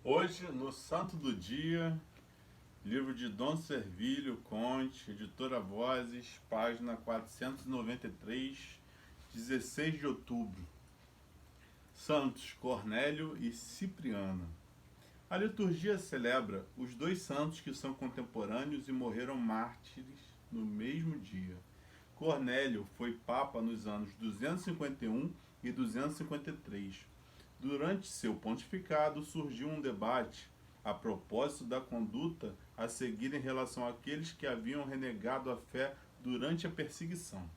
Hoje, no Santo do Dia, livro de Dom Servilho Conte, editora Vozes, página 493, 16 de outubro. Santos Cornélio e Cipriano. A liturgia celebra os dois santos que são contemporâneos e morreram mártires no mesmo dia. Cornélio foi papa nos anos 251 e 253. Durante seu pontificado surgiu um debate a propósito da conduta a seguir em relação àqueles que haviam renegado a fé durante a perseguição.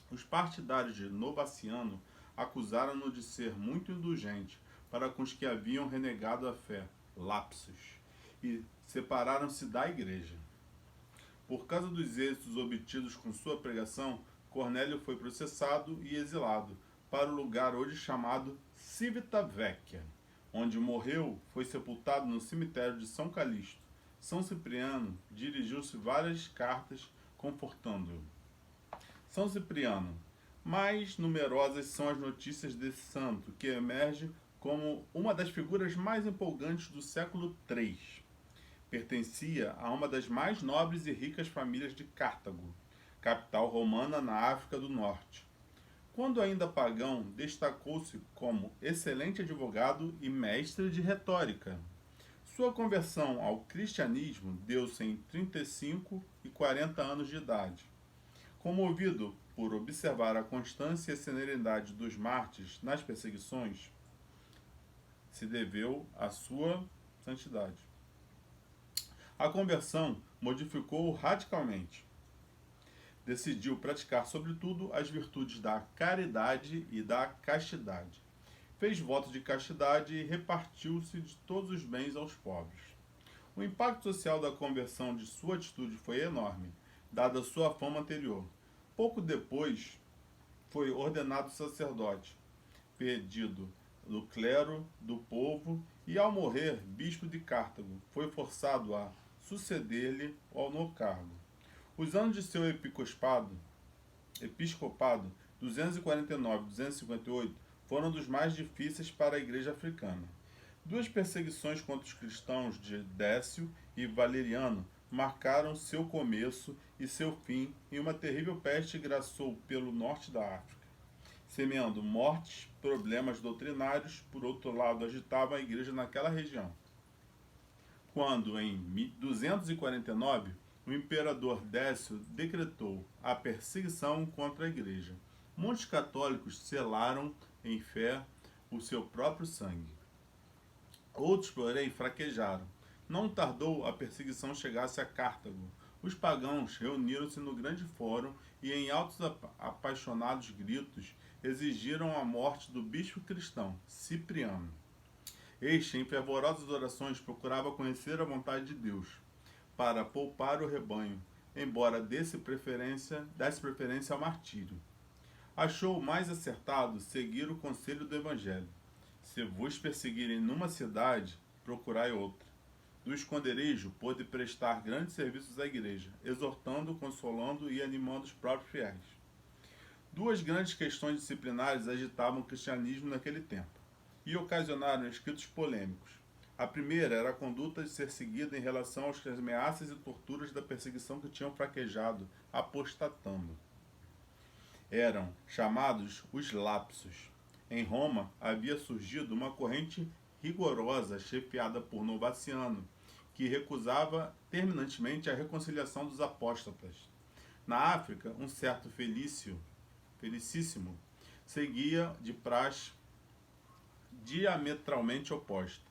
Os partidários de Novaciano acusaram-no de ser muito indulgente para com os que haviam renegado a fé, lapsus, e separaram-se da igreja. Por causa dos êxitos obtidos com sua pregação, Cornélio foi processado e exilado para o lugar hoje chamado Civitavecchia, onde morreu, foi sepultado no cemitério de São Calixto. São Cipriano dirigiu-se várias cartas confortando-o. São Cipriano. Mais numerosas são as notícias desse santo, que emerge como uma das figuras mais empolgantes do século III. Pertencia a uma das mais nobres e ricas famílias de Cartago, capital romana na África do Norte. Quando ainda pagão, destacou-se como excelente advogado e mestre de retórica. Sua conversão ao cristianismo deu-se em 35 e 40 anos de idade. Comovido por observar a constância e a serenidade dos mártires nas perseguições, se deveu à sua santidade. A conversão modificou-o radicalmente. Decidiu praticar, sobretudo, as virtudes da caridade e da castidade. Fez voto de castidade e repartiu-se de todos os bens aos pobres. O impacto social da conversão de sua atitude foi enorme, dada a sua fama anterior. Pouco depois, foi ordenado sacerdote, pedido do clero, do povo, e ao morrer, bispo de Cartago, foi forçado a suceder-lhe no cargo. Os anos de seu episcopado, 249 e 258, foram dos mais difíceis para a igreja africana. Duas perseguições contra os cristãos de Décio e Valeriano marcaram seu começo e seu fim, e uma terrível peste graçou pelo norte da África, semeando mortes, problemas doutrinários, por outro lado, agitava a igreja naquela região. Quando, em 249, o imperador Décio decretou a perseguição contra a igreja, muitos católicos selaram em fé o seu próprio sangue. Outros, porém, fraquejaram. Não tardou a perseguição chegasse a Cartago. Os pagãos reuniram-se no grande fórum e, em altos apaixonados gritos, exigiram a morte do bispo cristão, Cipriano. Este, em fervorosas orações, procurava conhecer a vontade de Deus, para poupar o rebanho, embora desse desse preferência ao martírio. Achou mais acertado seguir o conselho do Evangelho. Se vos perseguirem numa cidade, procurai outra. Do esconderijo pôde prestar grandes serviços à igreja, exortando, consolando e animando os próprios fiéis. Duas grandes questões disciplinares agitavam o cristianismo naquele tempo e ocasionaram escritos polêmicos. A primeira era a conduta de ser seguida em relação às ameaças e torturas da perseguição que tinham fraquejado, apostatando. Eram chamados os lapsus. Em Roma havia surgido uma corrente rigorosa, chefiada por Novaciano, que recusava terminantemente a reconciliação dos apóstatas. Na África, um certo Felicíssimo, seguia de praxe diametralmente oposta.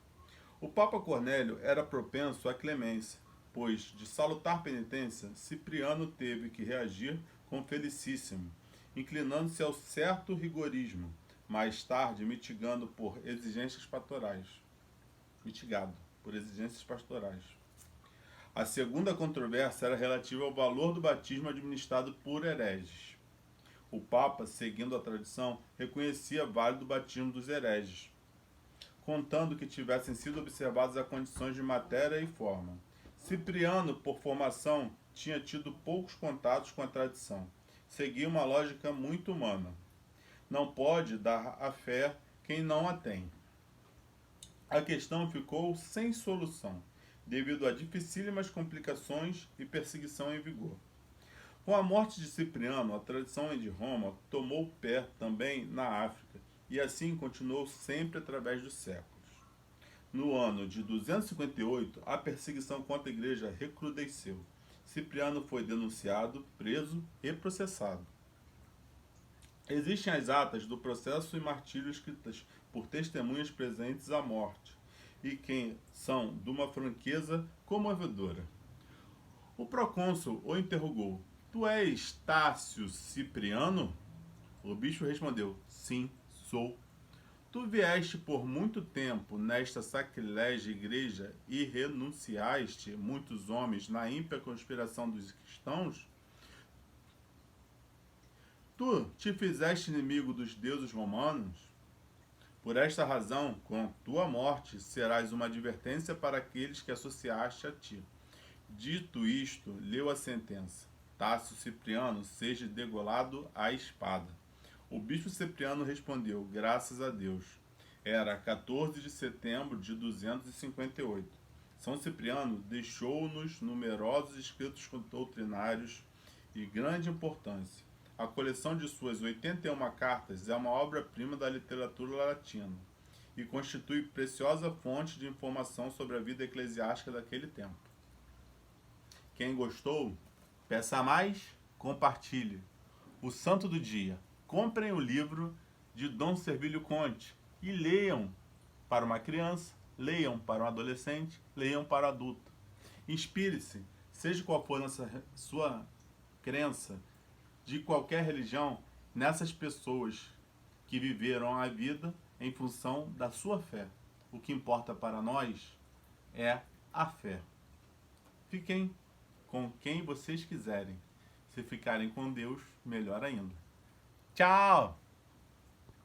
O Papa Cornélio era propenso à clemência, pois, de salutar penitência, Cipriano teve que reagir com Felicíssimo, inclinando-se ao certo rigorismo, mais tarde mitigado por exigências pastorais. A segunda controvérsia era relativa ao valor do batismo administrado por hereges. O Papa, seguindo a tradição, reconhecia válido o batismo dos hereges, contando que tivessem sido observadas as condições de matéria e forma. Cipriano, por formação, tinha tido poucos contatos com a tradição. Seguia uma lógica muito humana. Não pode dar a fé quem não a tem. a questão ficou sem solução, devido a dificílimas complicações e perseguição em vigor. Com a morte de Cipriano, a tradição de Roma tomou pé também na África, e assim continuou sempre através dos séculos. No ano de 258, a perseguição contra a igreja recrudesceu. Cipriano foi denunciado, preso e processado. Existem as atas do processo e martírio escritas por testemunhas presentes à morte, e que são de uma franqueza comovedora. O procônsul o interrogou: Tu és Tácio Cipriano? O bispo respondeu: Sim, sou. Tu vieste por muito tempo nesta sacrilégea igreja e renunciaste muitos homens na ímpia conspiração dos cristãos? Tu te fizeste inimigo dos deuses romanos? Por esta razão, com tua morte, serás uma advertência para aqueles que associaste a ti. Dito isto, leu a sentença: Tácio Cipriano seja degolado à espada. O bispo Cipriano respondeu: Graças a Deus. Era 14 de setembro de 258. São Cipriano deixou-nos numerosos escritos doutrinários e grande importância. A coleção de suas 81 cartas é uma obra-prima da literatura latina e constitui preciosa fonte de informação sobre a vida eclesiástica daquele tempo. Quem gostou, peça mais, compartilhe. O Santo do Dia. Comprem o livro de Dom Servilho Conte e leiam para uma criança, leiam para um adolescente, leiam para um adulto. Inspire-se, seja qual for a sua crença, de qualquer religião, nessas pessoas que viveram a vida em função da sua fé. O que importa para nós é a fé. Fiquem com quem vocês quiserem. Se ficarem com Deus, melhor ainda. Tchau!